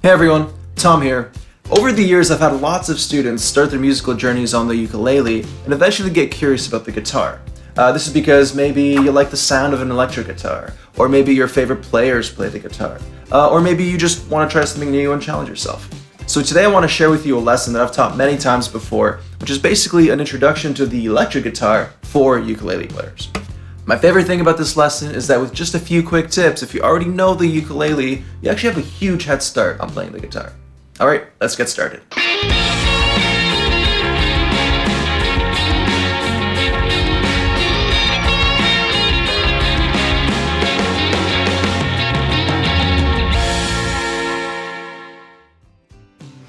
Hey everyone, Tom here. Over the years, I've had lots of students start their musical journeys on the ukulele and eventually get curious about the guitar. This is because maybe you like the sound of an electric guitar, or maybe your favorite players play the guitar, or maybe you just want to try something new and challenge yourself. So today I want to share with you a lesson that I've taught many times before, which is basically an introduction to the electric guitar for ukulele players. My favorite thing about this lesson is that with just a few quick tips, if you already know the ukulele, you actually have a huge head start on playing the guitar. Alright, let's get started.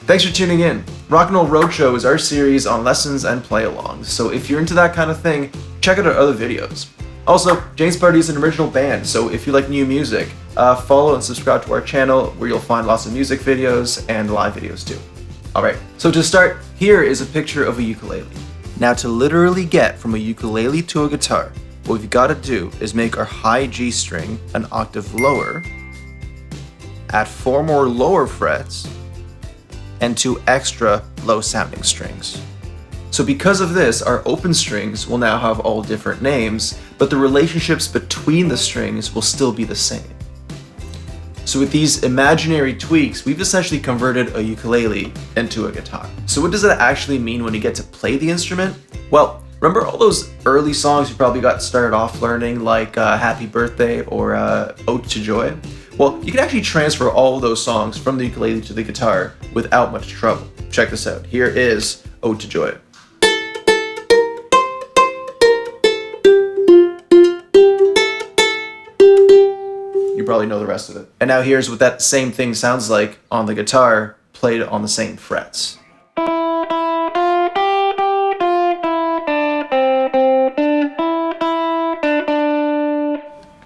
Thanks for tuning in. Rock Roll Roadshow is our series on lessons and play-alongs, so if you're into that kind of thing, check out our other videos. Also, James Party is an original band, so if you like new music, follow and subscribe to our channel where you'll find lots of music videos and live videos too. Alright, so to start, here is a picture of a ukulele. Now to literally get from a ukulele to a guitar, what we've got to do is make our high G string an octave lower, add 4 more lower frets, and 2 extra low sounding strings. So because of this, our open strings will now have all different names, but the relationships between the strings will still be the same. So with these imaginary tweaks, we've essentially converted a ukulele into a guitar. So what does that actually mean when you get to play the instrument? Well, remember all those early songs you probably got started off learning, like Happy Birthday or Ode to Joy? Well, you can actually transfer all of those songs from the ukulele to the guitar without much trouble. Check this out. Here is Ode to Joy. You probably know the rest of it. And now here's what that same thing sounds like on the guitar, played on the same frets.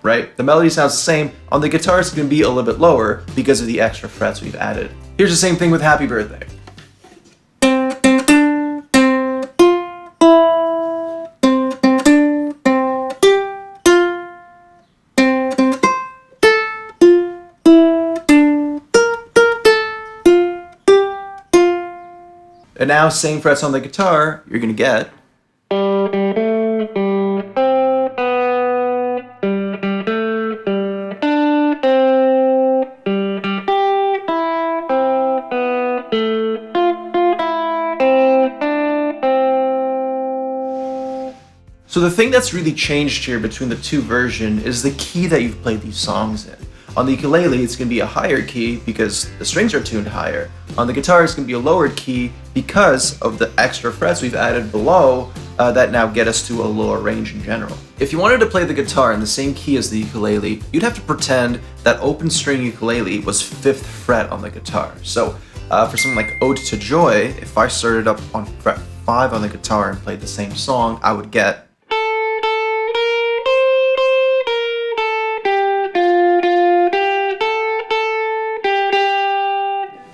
Right? The melody sounds the same. On the guitar, it's going to be a little bit lower because of the extra frets we've added. Here's the same thing with Happy Birthday. And now, same frets on the guitar, you're going to get. So the thing that's really changed here between the two versions is the key that you've played these songs in. On the ukulele, it's going to be a higher key because the strings are tuned higher. On the guitar, it's going to be a lowered key because of the extra frets we've added below that now get us to a lower range in general. If you wanted to play the guitar in the same key as the ukulele, you'd have to pretend that open string ukulele was 5th fret on the guitar. So for something like Ode to Joy, if I started up on fret 5 on the guitar and played the same song, I would get.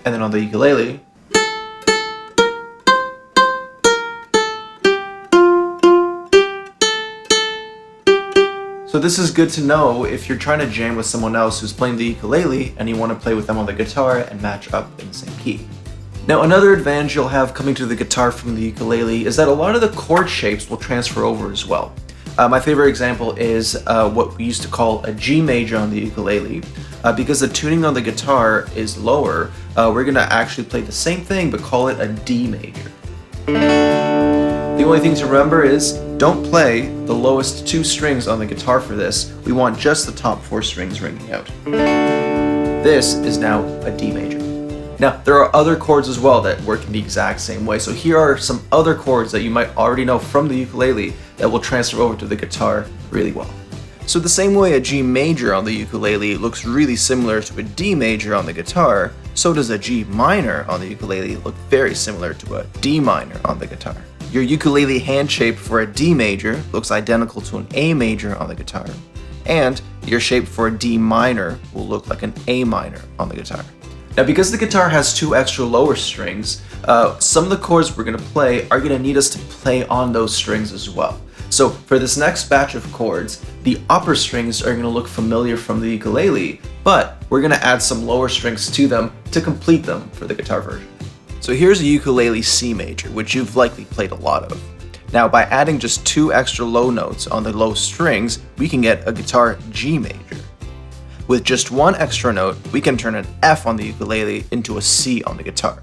And then on the ukulele, so this is good to know if you're trying to jam with someone else who's playing the ukulele and you want to play with them on the guitar and match up in the same key. Now another advantage you'll have coming to the guitar from the ukulele is that a lot of the chord shapes will transfer over as well. My favorite example is what we used to call a G major on the ukulele. Because the tuning on the guitar is lower, we're going to actually play the same thing but call it a D major. The only thing to remember is don't play the lowest 2 strings on the guitar for this. We want just the top 4 strings ringing out. This is now a D major. Now, there are other chords as well that work in the exact same way. So here are some other chords that you might already know from the ukulele that will transfer over to the guitar really well. So the same way a G major on the ukulele looks really similar to a D major on the guitar, so does a G minor on the ukulele look very similar to a D minor on the guitar. Your ukulele hand shape for a D major looks identical to an A major on the guitar, and your shape for a D minor will look like an A minor on the guitar. Now because the guitar has 2 extra lower strings, some of the chords we're going to play are going to need us to play on those strings as well. So for this next batch of chords, the upper strings are going to look familiar from the ukulele, but we're going to add some lower strings to them to complete them for the guitar version. So here's a ukulele C major, which you've likely played a lot of. Now by adding just 2 extra low notes on the low strings, we can get a guitar G major. With just 1 extra note, we can turn an F on the ukulele into a C on the guitar.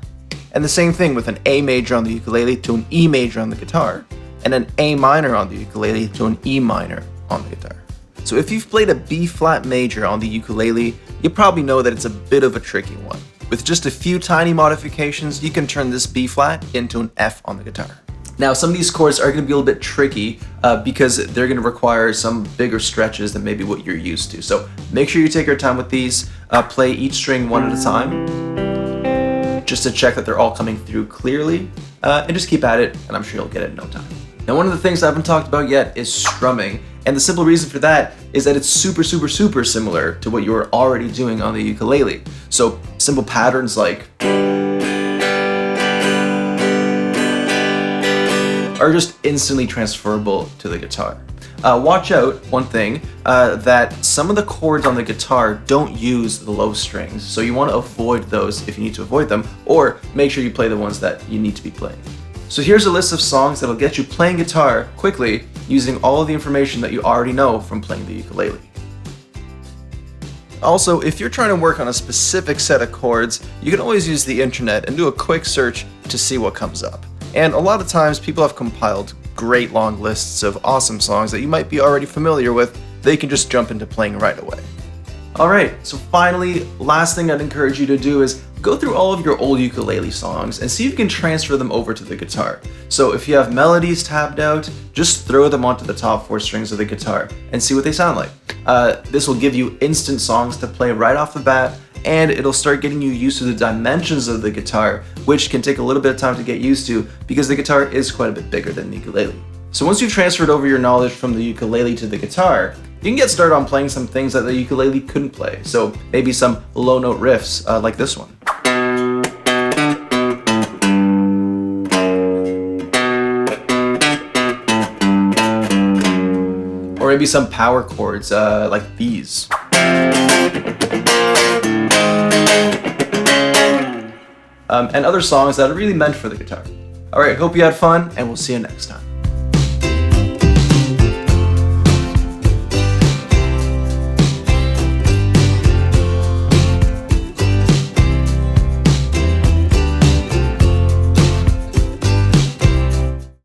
And the same thing with an A major on the ukulele to an E major on the guitar, and an A minor on the ukulele to an E minor on the guitar. So if you've played a B flat major on the ukulele, you probably know that it's a bit of a tricky one. With just a few tiny modifications, you can turn this B flat into an F on the guitar. Now, some of these chords are going to be a little bit tricky because they're going to require some bigger stretches than maybe what you're used to. So make sure you take your time with these, play each string one at a time, just to check that they're all coming through clearly, and just keep at it, and I'm sure you'll get it in no time. Now, one of the things I haven't talked about yet is strumming, and the simple reason for that is that it's super similar to what you're already doing on the ukulele. So simple patterns like are just instantly transferable to the guitar. Watch out, one thing, that some of the chords on the guitar don't use the low strings, so you want to avoid those if you need to avoid them, or make sure you play the ones that you need to be playing. So here's a list of songs that'll get you playing guitar quickly using all of the information that you already know from playing the ukulele. Also, if you're trying to work on a specific set of chords, you can always use the internet and do a quick search to see what comes up. And a lot of times people have compiled great long lists of awesome songs that you might be already familiar with that you can just jump into playing right away. Alright, so finally, last thing I'd encourage you to do is go through all of your old ukulele songs and see if you can transfer them over to the guitar. So if you have melodies tabbed out, just throw them onto the top 4 strings of the guitar and see what they sound like. This will give you instant songs to play right off the bat, and it'll start getting you used to the dimensions of the guitar, which can take a little bit of time to get used to because the guitar is quite a bit bigger than the ukulele. So once you've transferred over your knowledge from the ukulele to the guitar, you can get started on playing some things that the ukulele couldn't play. So maybe some low note riffs like this one. Or maybe some power chords like these. And other songs that are really meant for the guitar. Alright, hope you had fun, and we'll see you next time.